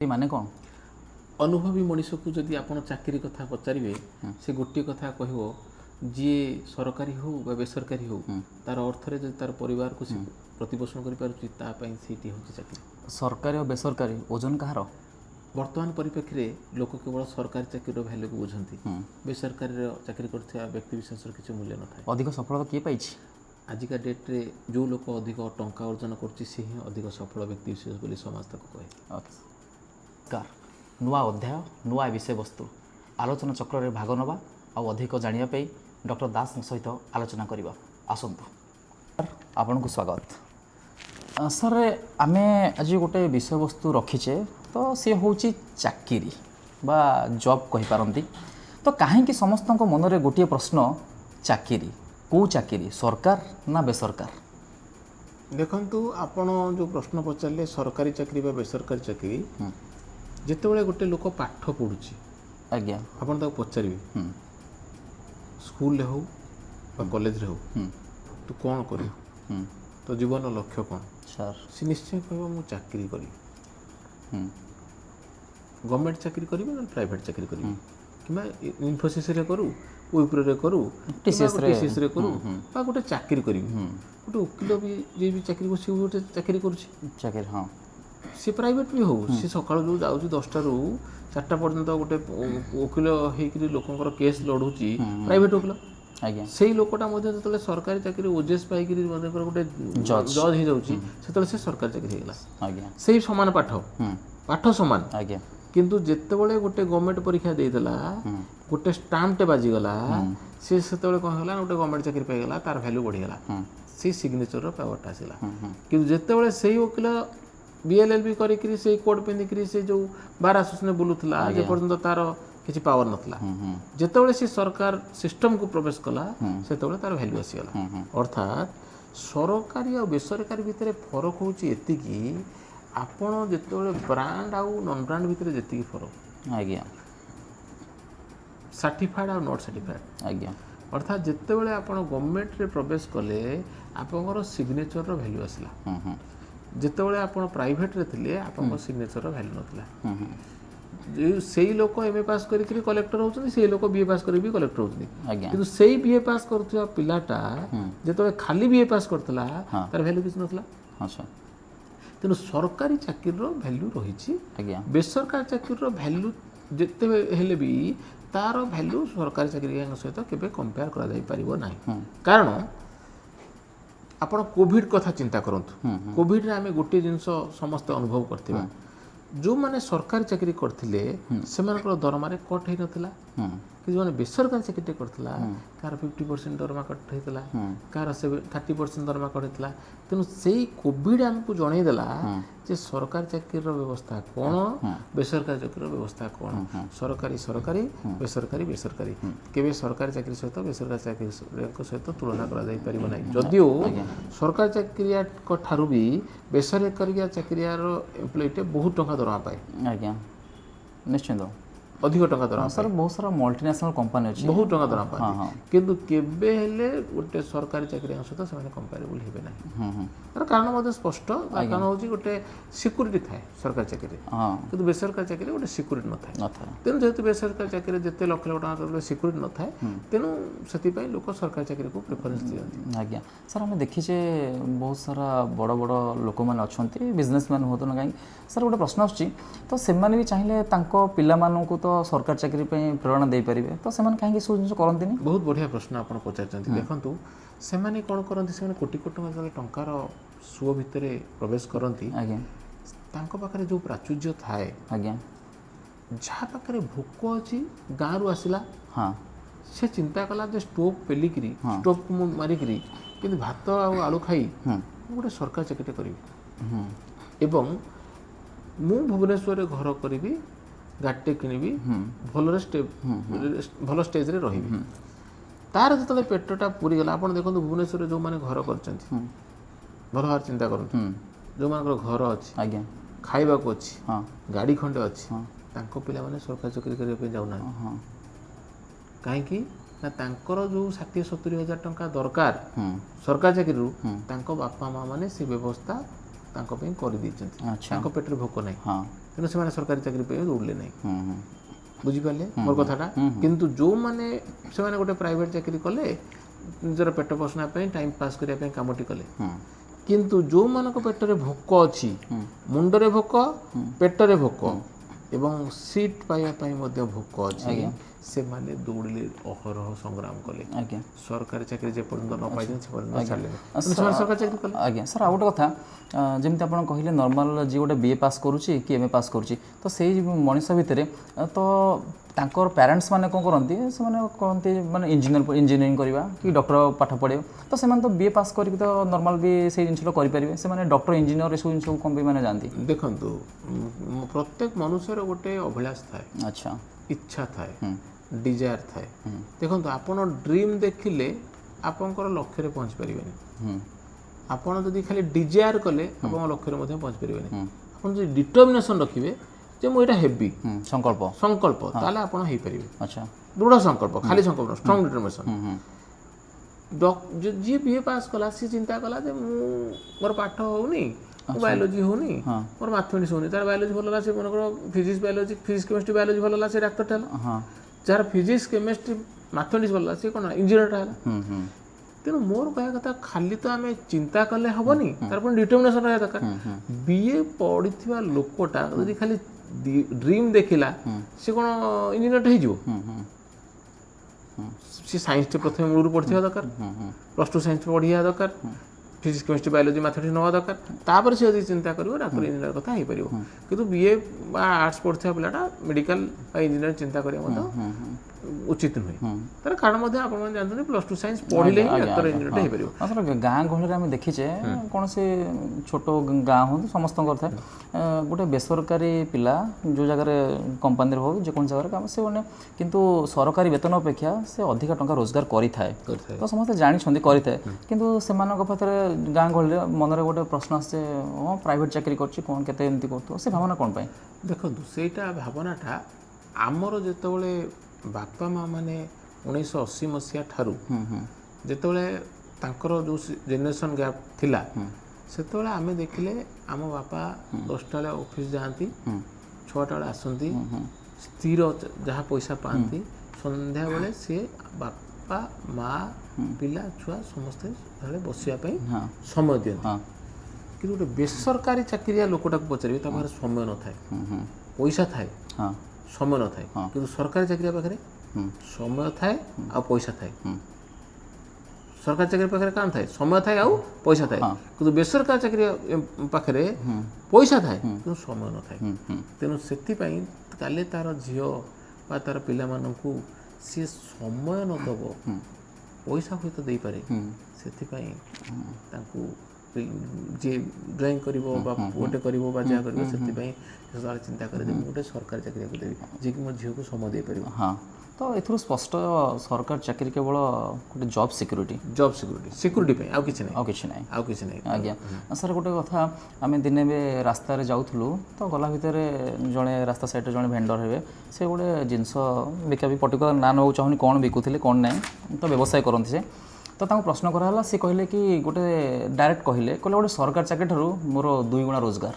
ମାନେ କ'ଣ? अनुभवी मनीष को जदि आप चाकरी कथा पचारे से गोटे कथा कह जी सरकारी हो बा बेसरकारी हो तार अर्थरे जब तार परिवार को प्रतिपोषण करें चाकरी। सरकारी और बेसरकारी ओजन कହାର? वर्तमान परिप्रेक्षी में लोक केवल सरकारी चाकरी भैल्यू को बुझती, बेसरकारी चाकरी कर व्यक्ति विशेष किसी मूल्य न था। अधिक सफलता किए पाई? आजिका डेट्रे जो लोक अधिक टंका अर्जन कर अधिक सफल व्यक्ति विशेष बोली समाज ताको कहे। नुआ अध्याय नुआ विषय वस्तु आलोचना चक्र में भाग नवा आ अधिक जानापी डॉक्टर दास सहित आलोचना करवा। आसतु आपन को स्वागत। सर आमे आज गोटे विषय वस्तु रखीचे तो सी हूँ चाकरी बा जॉब कहीपारती। तो कहीं समस्त मन में गोटे प्रश्न, चाकरी कौ चाकरी सरकार ना बेसरकार? देखु आपण जो प्रश्न पचारे सरकारी चाकरी बा बेसरकारी चाकरी, जितेबाला गोटे लोक पाठ पढ़ुची आज्ञा आपन ताको पचारे स्कूल हो कॉलेज हो तू कौन कर तो जीवन लक्ष्य कौन सर सी निश्चय कह मु चाकरी करी गवर्नमेंट चाकरी करी ना प्राइवेट चाकरी करी कि इन्फोसिस रे करू विप्रो रे करू टीसीएस रे करू बा गोटे चाकरी करी गोटे वकिल भी जे भी चाकरी कर गोटे चाकरी करुच्ची चाकरी। हाँ सी प्राइवेट भी हो सी सका जो जाऊँ 10टा रू 4टा पर्यंत गोटे वकिल होकर लोकंर केस लड़ुची प्राइवेट वकिल आज्ञा से लोकटा जो सरकारी चाकरी ओजेएस पाई गोटे जज हो जाऊँ से सरकारी चाकरी होगा आज्ञा से सामान पाठ पाठ सामान आज्ञा किंतु जितेबाला गोटे गवर्नमेंट परीक्षा देदेला गोटे स्टाम्पटे बाजिगला सी से कौन है गोटे गवर्नमेंट चाकरी पाईगला तार भैल्यू बढ़ीगला से सिग्नेचर पावरटा आसला कि जितेबाला से वकिल बीएलएलबी करी से कोड पिंधिकी से जो बार एसोसिएशन बुलूला जे पर्यंत तार किसी पावर नथला जितेबाला से सरकार सिस्टम को प्रवेश कला से तार भैल्यू आसीगला। अर्थात सरकारी और बेसरकारी भितर फरक होची एतिकी आपण जितेबाला ब्रांड आउ नॉन ब्रांड भितर जेतिकी फरक आज्ञा सर्टिफाइड और नॉट सर्टिफाइड आज्ञा। अर्थात जितेबाला आपण गवर्नमेंट रे प्रवेश कले आपनकर सिग्नेचर रो वैल्यू आसला जितेबाला आपण प्राइवेट रे थिले आपन सिग्नेचर रो वैल्यू नथला। से लोक एमए पास करी कलेक्टर होचनी से लोक बीए पास करी भी कलेक्टर होचनी किंतु से बीए पास करथुवा पिलाटा जितेबाला खाली बीए पास करथला तार वैल्यू किछ नथला। अच्छा तेणु सरकारी चाकरी भैल्यू रही बेसरकारी चाकरी भैल्यू जिते हेले भी तार भैल्यू सरकारी चाकरी सहित केबे कंपेयर करा जाई परिबो नाही। कारण आपण कोविड कथा चिंता करंतु कोविड रे आमे गोटे जिंस समस्त अनुभव करथिबा जो माने सरकारी चाकरी करथिले सेमानकर दरमा रे कट हे नथिला कि जो बेसरकारी चाकरी करथिला कार 50% दरमा कट हेतला कार 30% दरमा कट हेतला। तेणु से कोविड आमको जणै देला जे सरकारी चाकरी व्यवस्था कौन बेसरकारी चाकरी व्यवस्था कौन सरकारी सरकारी बेसरकारी बेसरकारी केबे सरकारी चाकरी सहित बेसरकारी चाकरी सहित तुलना करा जाई परिबो नै। जदियो सरकारी चाकरिया ठारू भी बेसरकारी चाकरियार एम्प्लॉयटे बहुत टंका दरमा पाए आज्ञा निश्चित अधिक टंका दरमा सर बहुत सारा मल्टीनेशनल कंपनी अछि बहुत टंका दरमा पाए किंतु केबे हेले गोटे सरकारी चाकरी सहित से कंपेरेबल हेबे नै। तार कारण मध्ये स्पष्ट कारण होची गोटे सिक्यूरिटी थाए सरकारी चाकरी किंतु बेसरकारी चाकरी गोटे सिक्यूरिटी न थाए तेणु जेहेतु बेसरकारी चाकरी जेते लाख लाख टंका सिक्यूरिटी न थाए तेणु सेति पई लोक सरकारी चाकरी को प्रेफरेंस दियंती। आज्ञा सर आम देखीचे बहुत सारा बड़ बड़ लोक मैंने अच्छा बिजनेसमैन हो तो ना कहीं सर गोटे प्रश्न आसुची तो सेमाने भी चाहिए तांको पिला मानू तो सरकारी चाकरी प्रेरणा दे पारे तो से कहीं सब जिन करती। बहुत बढ़िया प्रश्न आप पचार देखु से कौन करती से कोटी कोटी टंकार सुओ भितर प्रवेश करती पाखे जो प्राचुर्य थाए आज्ञा जहाँ पाखे भोक अच्छी गाँव आसला हाँ से चिंता कला जे स्टोव पेलिकी स्टोव को मारिकी कि भात आलू खाई गोटे सरकारी चाकरी करी एवं मु भुवनेश्वर घर करी गाड़ीटे किनिबी भल स्टेज रे रही तार जो पेटटा पूरी गला आप देखो भुवनेश्वर जो मैंने घर कर भल भाव चिंता करूँ जो मान घर अच्छी आज्ञा खाइबा को अच्छी गाड़ी खंडे अच्छी पिला माने सरकारी चाकरी करने जाऊना कहीं ना जो 60-70 हजार टंका दरकार सरकारी चाकरी बापा माँ मैंने से व्यवस्था कर पेटर भोक ना ତେଣୁ ସେମାନେ ସରକାରୀ ଚାକିରି ପାଇଁ ଦୌଡ଼ିଲେ ନାହିଁ। ହୁଁ ହୁଁ ବୁଝିପାରିଲେ ମୋର କଥାଟା। କିନ୍ତୁ ଯେଉଁମାନେ ସେମାନେ ଗୋଟେ ପ୍ରାଇଭେଟ୍ ଚାକିରି କଲେ ନିଜର ପେଟ ପୋଷଣା ପାଇଁ ଟାଇମ୍ ପାସ୍ କରିବା ପାଇଁ କାମଟି କଲେ, କିନ୍ତୁ ଯେଉଁମାନଙ୍କ ପେଟରେ ଭୋକ ଅଛି, ମୁଣ୍ଡରେ ଭୋକ, ପେଟରେ ଭୋକ ଏବଂ ସିଟ୍ ପାଇବା ପାଇଁ ମଧ୍ୟ ଭୋକ ଅଛି, ସେମାନେ ଦୌଡ଼ିଲେ, ଅହରହ ସଂଗ୍ରାମ କଲେ। ଆଜ୍ଞା ସରକାରୀ ଚାକିରି ଯେ ପର୍ଯ୍ୟନ୍ତ ନ ପାଇଛନ୍ତି ସେ ପର୍ଯ୍ୟନ୍ତ ଛାଡ଼ିଲେନି, ସେମାନେ ସରକାରୀ ଚାକିରି କଲେ। ଆଜ୍ଞା ସାର୍ ଆଉ ଗୋଟେ କଥା, ଯେମିତି ଆପଣ କହିଲେ ନର୍ମାଲ୍ ଯିଏ ଗୋଟେ BA ପାସ୍ କରୁଛି କି MA ପାସ୍ କରୁଛି, ତ ସେଇ ମଣିଷ ଭିତରେ ତ ତାଙ୍କର ପ୍ୟାରେଣ୍ଟସ୍ ମାନେ କ'ଣ କରନ୍ତି, ସେମାନେ କହନ୍ତି ମାନେ ଇଞ୍ଜିନିୟରିଂ କରିବା କି ଡକ୍ଟର ପାଠ ପଢ଼ିବ, ତ ସେମାନେ ତ BA ପାସ୍ କରିକି ତ ନର୍ମାଲ୍ ବି ସେଇ ଜିନିଷଟା କରିପାରିବେ, ସେମାନେ ଡକ୍ଟର ଇଞ୍ଜିନିୟର ଏସବୁ ଜିନିଷକୁ କ'ଣ ପାଇଁ ମାନେ ଯାଆନ୍ତି? ଦେଖନ୍ତୁ, ପ୍ରତ୍ୟେକ ମନୁଷ୍ୟର ଗୋଟେ ଅଭିଳାଷ ଥାଏ, ଆଚ୍ଛା ଇଚ୍ଛା ଥାଏ, ଡିଜାୟାର ଥାଏ। ଦେଖନ୍ତୁ, ଆପଣ ଡ୍ରିମ୍ ଦେଖିଲେ ଆପଣଙ୍କର ଲକ୍ଷ୍ୟରେ ପହଞ୍ଚି ପାରିବେନି। ଆପଣ ଯଦି ଖାଲି ଡିଜାୟାର କଲେ ଆପଣଙ୍କ ଲକ୍ଷ୍ୟରେ ମଧ୍ୟ ପହଞ୍ଚି ପାରିବେନି। ଆପଣ ଯଦି ଡିଟର୍ମିନେସନ୍ ରଖିବେ ଯେ ମୁଁ ଏଇଟା ହେବି, ସଂକଳ୍ପ, ତାହେଲେ ଆପଣ ହେଇପାରିବେ। ଆଚ୍ଛା ଦୃଢ଼ ସଂକଳ୍ପ, ଖାଲି ସଂକଳ୍ପ, ଷ୍ଟ୍ରଙ୍ଗ ଡିଟର୍ମିନେସନ୍। ଯିଏ BA ପାସ୍ କଲା ସିଏ ଚିନ୍ତା କଲା ଯେ ମୋର ପାଠ ହେଉନି, ବାୟୋଲୋଜି ହେଉନି, ମୋର ମ୍ୟାଥମେଟିକ୍ସ ହେଉନି, ତାର ବାୟୋଲୋଜି ଭଲ ହେଲା, ସେ ମନେକର ଫିଜିକ୍ସ କେମିଷ୍ଟ୍ରି ବାୟୋଲୋଜି ଭଲ ହେଲା, ସେ ଡାକ୍ତରଟା ହେଲା। ଯାହାର ଫିଜିକ୍ସ କେମିଷ୍ଟ୍ରି ମ୍ୟାଥମେଟିକ୍ସ ଭଲ ହେଲା, ସେ କ'ଣ ଇଞ୍ଜିନିୟରଟା ହେଲା। ତେଣୁ ମୋର କହିବା କଥା, ଖାଲି ତ ଆମେ ଚିନ୍ତା କଲେ ହେବନି, ତାର ପୁଣି ଡିଟର୍ମିନେସନ୍ ରହିବା ଦରକାର। BA ପଢ଼ିଥିବା ଲୋକଟା ଯଦି ଖାଲି ଡ୍ରିମ୍ ଦେଖିଲା, ସେ କ'ଣ ଇଞ୍ଜିନିୟରଟା ହେଇଯିବ? ସେ ସାଇନ୍ସଟେ ପ୍ରଥମେ ମୂଳରୁ ପଢ଼ିଥିବା ଦରକାର, +2 ସାଇନ୍ସ ପଢ଼ିବା ଦରକାର, ଫିଜିକ୍ସ କେମିଷ୍ଟ୍ରି ବାୟୋଲୋଜି ମ୍ୟାଥମେଟିକ୍ସ ନେବା ଦରକାର, ତାପରେ ସେ ଯଦି ଚିନ୍ତା କରିବ ଡାକ୍ତର ଇଞ୍ଜିନିୟର କଥା ହେଇପାରିବ। କିନ୍ତୁ BA ବା ଆର୍ଟ୍ସ ପଢ଼ିଥିବା ପିଲାଟା ମେଡ଼ିକାଲ ବା ଇଞ୍ଜିନିୟର ଚିନ୍ତା କରିବା ମଧ୍ୟ ଉଚିତ ନୁହେଁ। ତାର କାରଣ ମଧ୍ୟ ଆପଣମାନେ ଜାଣିଛନ୍ତି, +2 ସାଇନ୍ସ ପଢ଼ିଲେ ହିଁ ଡାକ୍ତର ଇଞ୍ଜିନିୟରଟା ହେଇପାରିବ। ଗାଁ ଗହଳିରେ ଆମେ ଦେଖିଛେ, କୌଣସି ଛୋଟ ଗାଁ ହୁଅନ୍ତୁ ସମସ୍ତଙ୍କର ଥାଏ, ଗୋଟେ ବେସରକାରୀ ପିଲା ଯେଉଁ ଜାଗାରେ କମ୍ପାନୀରେ ହେଉ ଯେକୌଣସି ଜାଗାରେ କାମ, ସେମାନେ କିନ୍ତୁ ସରକାରୀ ବେତନ ଅପେକ୍ଷା ସେ ଅଧିକା ଟଙ୍କା ରୋଜଗାର କରିଥାଏ, ତ ସମସ୍ତେ ଜାଣିଛନ୍ତି କରିଥାଏ, କିନ୍ତୁ ସେମାନଙ୍କ ପାଖରେ ଗାଁ ଗହଳିରେ ମନରେ ଗୋଟେ ପ୍ରଶ୍ନ ଆସେ, ହଁ ପ୍ରାଇଭେଟ୍ ଚାକିରି କରୁଛି, କ'ଣ କେତେ ଏମିତି କରୁଥିବ, ସେ ଭାବନା କ'ଣ ପାଇଁ? ଦେଖନ୍ତୁ, ସେଇଟା ଭାବନାଟା ଆମର ଯେତେବେଳେ ବାପା ମା' ମାନେ 1980 ମସିହା ଠାରୁ ଯେତେବେଳେ ତାଙ୍କର ଯେଉଁ ଜେନେରେସନ୍ ଗ୍ୟାପ୍ ଥିଲା, ସେତେବେଳେ ଆମେ ଦେଖିଲେ ଆମ ବାପା 10ଟା ବେଳେ ଅଫିସ୍ ଯାଆନ୍ତି, 6ଟା ବେଳେ ଆସନ୍ତି, ସ୍ଥିର ଯାହା ପଇସା ପାଆନ୍ତି, ସନ୍ଧ୍ୟାବେଳେ ସିଏ ବାପା ମା' ପିଲା ଛୁଆ ସମସ୍ତେ ବସିବା ପାଇଁ ସମୟ ଦିଅନ୍ତି। କିନ୍ତୁ ଗୋଟେ ବେସରକାରୀ ଚାକିରିଆ ଲୋକଟାକୁ ପଚାରିବେ, ତା ପାଖରେ ସମୟ ନଥାଏ, ପଇସା ଥାଏ, ସମୟ ନଥାଏ। କିନ୍ତୁ ସରକାରୀ ଚାକିରିଆ ପାଖରେ ସମୟ ଥାଏ ଆଉ ପଇସା ଥାଏ। ସରକାରୀ ଚାକିରି ପାଖରେ କ'ଣ ଥାଏ? ସମୟ ଥାଏ ଆଉ ପଇସା ଥାଏ। କିନ୍ତୁ ବେସରକାରୀ ଚାକିରି ପାଖରେ ପଇସା ଥାଏ କିନ୍ତୁ ସମୟ ନଥାଏ। ତେଣୁ ସେଥିପାଇଁ କାଲି ତାର ଝିଅ ବା ତାର ପିଲାମାନଙ୍କୁ ସିଏ ସମୟ ନ ଦେବ, ପଇସା ହୁଏତ ଦେଇପାରେ, ସେଥିପାଇଁ ତାଙ୍କୁ ଯିଏ ଡ୍ରଇଂ କରିବ ବା ଗୋଟେ କରିବ ବା ଯାହା କରିବ, ସେଥିପାଇଁ ସେତେବେଳେ ଚିନ୍ତା କରେ ଯେ ମୁଁ ଗୋଟେ ସରକାରୀ ଚାକିରିକୁ ଦେବି ଯିଏକି ମୋ ଝିଅକୁ ସମୟ ଦେଇପାରିବ। ହଁ, ତ ଏଥିରୁ ସ୍ପଷ୍ଟ ସରକାରୀ ଚାକିରି କେବଳ ଗୋଟେ ଜବ୍ ସିକ୍ୟୁରିଟି ପାଇଁ, ଆଉ କିଛି ନାହିଁ। ଆଜ୍ଞା ସାର୍, ଗୋଟେ କଥା, ଆମେ ଦିନେ ବି ରାସ୍ତାରେ ଯାଉଥିଲୁ, ତ ଗଲା ଭିତରେ ଜଣେ ରାସ୍ତା ସାଇଡ଼୍ରେ ଜଣେ ଭେଣ୍ଡର ହେବେ, ସେ ଗୋଟେ ଜିନିଷ ବିକା ବି ପର୍ଟିକୁଲାର ନାଁ ନେବାକୁ ଚାହୁଁନି, କ'ଣ ବିକୁଥିଲେ କ'ଣ ନାହିଁ, ତ ବ୍ୟବସାୟ କରନ୍ତି ସେ। ତ ତାଙ୍କୁ ପ୍ରଶ୍ନ କରାହେଲା, ସେ କହିଲେ କି ଗୋଟେ ଡାଇରେକ୍ଟ କହିଲେ ଗୋଟେ ସରକାରୀ ଚାକିରି ଠାରୁ ମୋର 2 ଗୁଣା ରୋଜଗାର।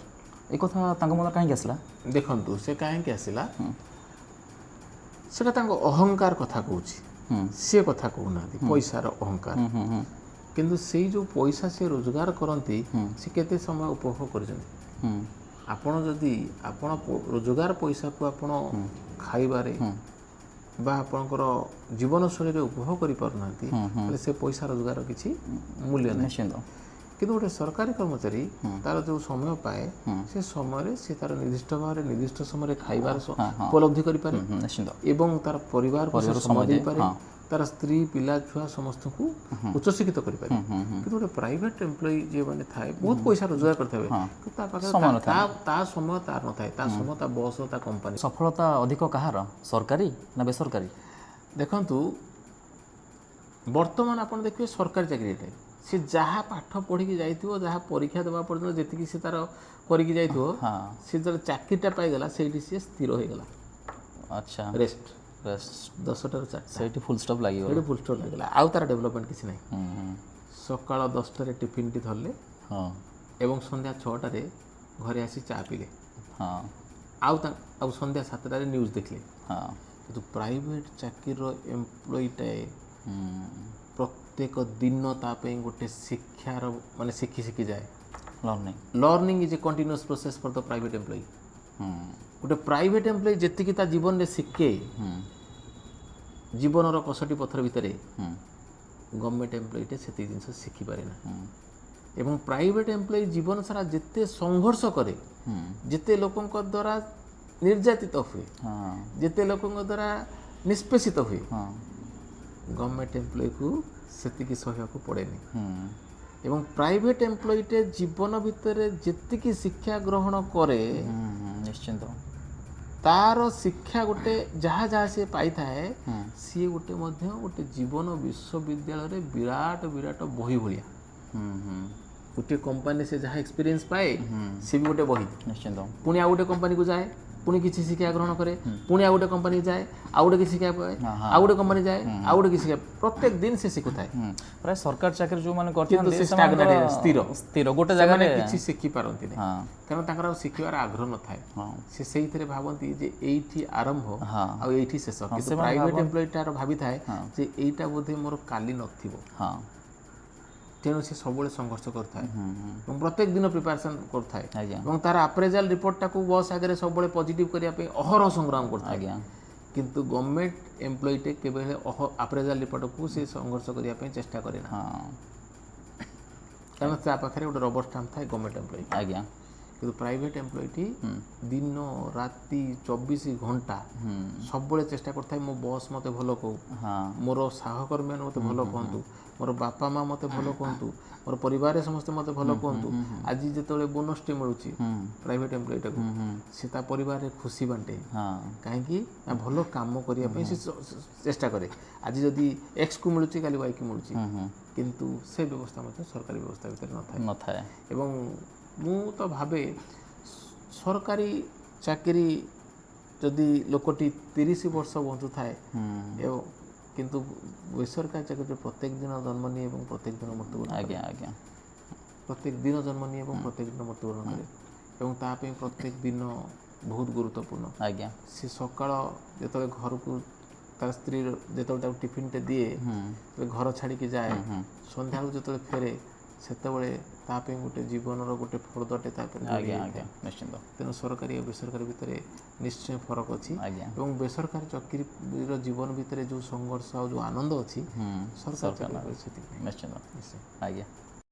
ଏ କଥା ତାଙ୍କ ମନରେ କାହିଁକି ଆସିଲା? ଦେଖନ୍ତୁ, ସେ କାହିଁକି ଆସିଲା, ସେଟା ତାଙ୍କ ଅହଙ୍କାର କଥା କହୁଛି, ସେ କଥା କହୁନାହାନ୍ତି, ପଇସାର ଅହଙ୍କାର। କିନ୍ତୁ ସେଇ ଯେଉଁ ପଇସା ସେ ରୋଜଗାର କରନ୍ତି, ସେ କେତେ ସମୟ ଉପଭୋଗ କରିଛନ୍ତି? ଆପଣ ଯଦି ଆପଣ ରୋଜଗାର ପଇସାକୁ ଆପଣ ଖାଇବାରେ ବା ଆପଣଙ୍କର ଜୀବନଶୈଳୀରେ ଉପଭୋଗ କରିପାରୁନାହାନ୍ତି, ତାହେଲେ ସେ ପଇସା ରୋଜଗାର କିଛି ମୂଲ୍ୟ ନାହିଁ। କିନ୍ତୁ ଗୋଟେ ସରକାରୀ କର୍ମଚାରୀ ତାର ଯେଉଁ ସମୟ ପାଏ, ସେ ସମୟରେ ସେ ତାର ନିର୍ଦ୍ଦିଷ୍ଟ ଭାବରେ ନିର୍ଦ୍ଦିଷ୍ଟ ସମୟରେ ଖାଇବାର ଉପଲବ୍ଧି କରିପାରେ ଏବଂ ତାର ପରିବାରକୁ ସମୟ ଦେଇପାରେ, ତାର ସ୍ତ୍ରୀ ପିଲା ଛୁଆ ସମସ୍ତଙ୍କୁ ଉଚ୍ଚଶିକ୍ଷିତ କରିପାରେ। କିନ୍ତୁ ଗୋଟେ ପ୍ରାଇଭେଟ୍ ଏମ୍ପ୍ଲୟି ଯେଉଁମାନେ ଥାଏ, ବହୁତ ପଇସା ରୋଜଗାର କରିଥାଏ, କିନ୍ତୁ ତା ପାଖରେ ତା ସମୟ ତାର ନଥାଏ, ତା ସମୟ ତା ବସ୍ ତା କମ୍ପାନୀ। ସଫଳତା ଅଧିକ କାହାର, ସରକାରୀ ନା ବେସରକାରୀ? ଦେଖନ୍ତୁ, ବର୍ତ୍ତମାନ ଆପଣ ଦେଖିବେ ସରକାରୀ ଚାକିରିଟା ସେ ଯାହା ପାଠ ପଢ଼ିକି ଯାଇଥିବ, ଯାହା ପରୀକ୍ଷା ଦେବା ପର୍ଯ୍ୟନ୍ତ ଯେତିକି ସେ ତାର କରିକି ଯାଇଥିବ, ସେ ଯେତେବେଳେ ଚାକିରିଟା ପାଇଗଲା ସେଇଠି ସିଏ ସ୍ଥିର ହୋଇଗଲା। ଆଚ୍ଛା, ରେଷ୍ଟ 10ଟାରୁ 4ଟା, ସେଇଠି ଫୁଲ୍ ଷ୍ଟପ୍ ଲାଗିଗଲା, ଆଉ ତାର ଡେଭଲପମେଣ୍ଟ କିଛି ନାହିଁ। ସକାଳ 10ଟାରେ ଟିଫିନ୍ଟି ଧରିଲେ ଏବଂ ସନ୍ଧ୍ୟା 6ଟାରେ ଘରେ ଆସି ଚା ପିଇଲେ, ଆଉ ସନ୍ଧ୍ୟା 7টাରେ ନ୍ୟୁଜ୍ ଦେଖିଲେ। ହଁ କିନ୍ତୁ ପ୍ରାଇଭେଟ୍ ଚାକିରିର ଏମ୍ପ୍ଲୟିଟାଏ ପ୍ରତ୍ୟେକ ଦିନ ତା ପାଇଁ ଗୋଟେ ଶିକ୍ଷାର ମାନେ ଶିଖି ଯାଏ। Learning is a continuous process for the private employee. ଗୋଟେ ପ୍ରାଇଭେଟ୍ ଏମ୍ପ୍ଲୟି ଯେତିକି ତା ଜୀବନରେ ଶିଖେ ଜୀବନର 61 ପଥର ଭିତରେ, ଗଭର୍ଣ୍ଣମେଣ୍ଟ ଏମ୍ପ୍ଲୟିଟେ ସେତିକି ଜିନିଷ ଶିଖିପାରେ ନା। ଏବଂ ପ୍ରାଇଭେଟ୍ ଏମ୍ପ୍ଲୟି ଜୀବନ ସାରା ଯେତେ ସଂଘର୍ଷ କରେ, ଯେତେ ଲୋକଙ୍କ ଦ୍ୱାରା ନିର୍ଯାତିତ ହୁଏ, ଯେତେ ଲୋକଙ୍କ ଦ୍ୱାରା ନିଷ୍ପେଷିତ ହୁଏ, ଗଭର୍ଣ୍ଣମେଣ୍ଟ ଏମ୍ପ୍ଲୟିକୁ ସେତିକି ସହିବାକୁ ପଡ଼େନି। ଏବଂ ପ୍ରାଇଭେଟ୍ ଏମ୍ପ୍ଲୟିଟେ ଜୀବନ ଭିତରେ ଯେତିକି ଶିକ୍ଷା ଗ୍ରହଣ କରେ, ନିଶ୍ଚିନ୍ତ ତାର ଶିକ୍ଷା ଗୋଟେ ଯାହା ଯାହା ସିଏ ପାଇଥାଏ, ସିଏ ଗୋଟେ ଜୀବନ ବିଶ୍ୱବିଦ୍ୟାଳୟରେ ବିରାଟ ବହି ଭଳିଆ। ଗୋଟିଏ କମ୍ପାନୀ ସେ ଯାହା ଏକ୍ସପିରିଏନ୍ସ ପାଏ, ସିଏ ବି ଗୋଟେ ବହି। ନିଶ୍ଚିନ୍ତ। ପୁଣି ଆଉ ଗୋଟେ କମ୍ପାନୀକୁ ଯାଏ, ପୁଣି କିଛି ଶିକ୍ଷା ଗ୍ରହଣ କରେ, ପୁଣି ଆଉ ଗୋଟେ କମ୍ପାନୀ ଯାଏ, ଆଉ ଗୋଟେ କିଛି ଶିକ୍ଷା ପାଏ, ଆଉ ଗୋଟେ କମ୍ପାନୀ ଯାଏ, ଆଉ ଗୋଟେ କିଛି ଶିକ୍ଷା, ପ୍ରତ୍ୟେକ ଦିନ ସେ ଶିଖୁଥାଏ। ପ୍ରାୟ ସରକାରୀ ଚାକିରି ଯେଉଁମାନେ କିନ୍ତୁ ସେ ସ୍ଥିର ଗୋଟେ ଜାଗାରେ କିଛି ଶିଖିପାରନ୍ତିନି, କାରଣ ତାଙ୍କର ଆଉ ଶିଖିବାର ଆଗ୍ରହ ନଥାଏ। ସେ ସେଇଥିରେ ଭାବନ୍ତି ଯେ ଏଇଠି ଆରମ୍ଭ ଆଉ ଏଇଠି ଶେଷ। କିନ୍ତୁ ପ୍ରାଇଭେଟ୍ ଏମ୍ପ୍ଲୟିଟାର ଭାବିଥାଏ ଯେ ଏଇଟା ବୋଧେ ମୋର କାଲି ନଥିବ। ତେଣୁ ସେ ସବୁବେଳେ ସଂଘର୍ଷ କରିଥାଏ ଏବଂ ପ୍ରତ୍ୟେକ ଦିନ ପ୍ରିପାରେସନ୍ କରୁଥାଏ ଏବଂ ତାର ଆପ୍ରେଜାଲ୍ ରିପୋର୍ଟଟାକୁ ବସ୍ ଆଗରେ ସବୁବେଳେ ପଜିଟିଭ୍ କରିବା ପାଇଁ ଅହରହ ସଂଗ୍ରାମ କରୁଥାଏ। କିନ୍ତୁ ଗଭର୍ଣ୍ଣମେଣ୍ଟ ଏମ୍ପ୍ଲୟିଟେ କେବେ ହେଲେ ଆପ୍ରେଜାଲ୍ ରିପୋର୍ଟକୁ ସେ ସଂଘର୍ଷ କରିବା ପାଇଁ ଚେଷ୍ଟା କରେ ନା, କାରଣ ତା ପାଖରେ ଗୋଟେ ରବର ଷ୍ଟାମ୍ପ ଥାଏ ଗଭର୍ଣ୍ଣମେଣ୍ଟ ଏମ୍ପ୍ଲୟି। କିନ୍ତୁ ପ୍ରାଇଭେଟ୍ ଏମ୍ପ୍ଲୟିଟି ଦିନ ରାତି 24 ଘଣ୍ଟା ସବୁବେଳେ ଚେଷ୍ଟା କରିଥାଏ ମୋ ବସ୍ ମୋତେ ଭଲ କହୁ, ମୋର ସହକର୍ମୀମାନେ ମୋତେ ଭଲ କୁହନ୍ତୁ, ମୋର ବାପା ମା ମୋତେ ଭଲ କୁହନ୍ତୁ, ମୋର ପରିବାରରେ ସମସ୍ତେ ମୋତେ ଭଲ କୁହନ୍ତୁ। ଆଜି ଯେତେବେଳେ ବୋନସ୍ଟି ମିଳୁଛି ପ୍ରାଇଭେଟ୍ ଏମ୍ପ୍ଲୟିଟାକୁ, ସେ ତା ପରିବାରରେ ଖୁସି ବାଣ୍ଟେ। କାହିଁକି ନା ଭଲ କାମ କରିବା ପାଇଁ ସେ ଚେଷ୍ଟା କରେ। ଆଜି ଯଦି ଏକ୍ସକୁ ମିଳୁଛି, କାଲି ୱାଇକୁ ମିଳୁଛି, କିନ୍ତୁ ସେ ବ୍ୟବସ୍ଥା ମଧ୍ୟ ସରକାରୀ ବ୍ୟବସ୍ଥା ଭିତରେ ନଥାଏ। ଏବଂ ମୁଁ ତ ଭାବେ ସରକାରୀ ଚାକିରି ଯଦି ଲୋକଟି 30 ବର୍ଷ ବଞ୍ଚୁଥାଏ, ଏବଂ କିନ୍ତୁ ବେସରକାରୀ ଚାକିରିରେ ପ୍ରତ୍ୟେକ ଦିନ ଜନ୍ମ ନିଏ ଏବଂ ପ୍ରତ୍ୟେକ ଦିନ ମୃତ୍ୟୁବରଣ କରେ। ପ୍ରତ୍ୟେକ ଦିନ ଜନ୍ମ ନିଏ ଏବଂ ପ୍ରତ୍ୟେକ ଦିନ ମୃତ୍ୟୁବରଣ କରେ ଏବଂ ତା ପାଇଁ ପ୍ରତ୍ୟେକ ଦିନ ବହୁତ ଗୁରୁତ୍ୱପୂର୍ଣ୍ଣ। ସେ ସକାଳ ଯେତେବେଳେ ଘରକୁ ତାର ସ୍ତ୍ରୀ ଯେତେବେଳେ ତାକୁ ଟିଫିନ୍ଟେ ଦିଏ, ଘର ଛାଡ଼ିକି ଯାଏ, ସନ୍ଧ୍ୟାବେଳକୁ ଯେତେବେଳେ ଫେରେ, ସେତେବେଳେ ତା ପାଇଁ ଗୋଟେ ଜୀବନର ଗୋଟେ ଫର୍ଦ୍ଦଟେ ତା ପାଇଁ ନିଶ୍ଚିନ୍ତ। ତେଣୁ ସରକାରୀ ଆଉ ବେସରକାରୀ ଭିତରେ ନିଶ୍ଚୟ ଫରକ ଅଛି ଏବଂ ବେସରକାରୀ ଚାକିରିର ଜୀବନ ଭିତରେ ଯେଉଁ ସଂଘର୍ଷ ଆଉ ଯେଉଁ ଆନନ୍ଦ ଅଛି, ସରକାରୀ ଚାକିରି ସେତିକି ନିଶ୍ଚିନ୍ତ। ଆଜ୍ଞା।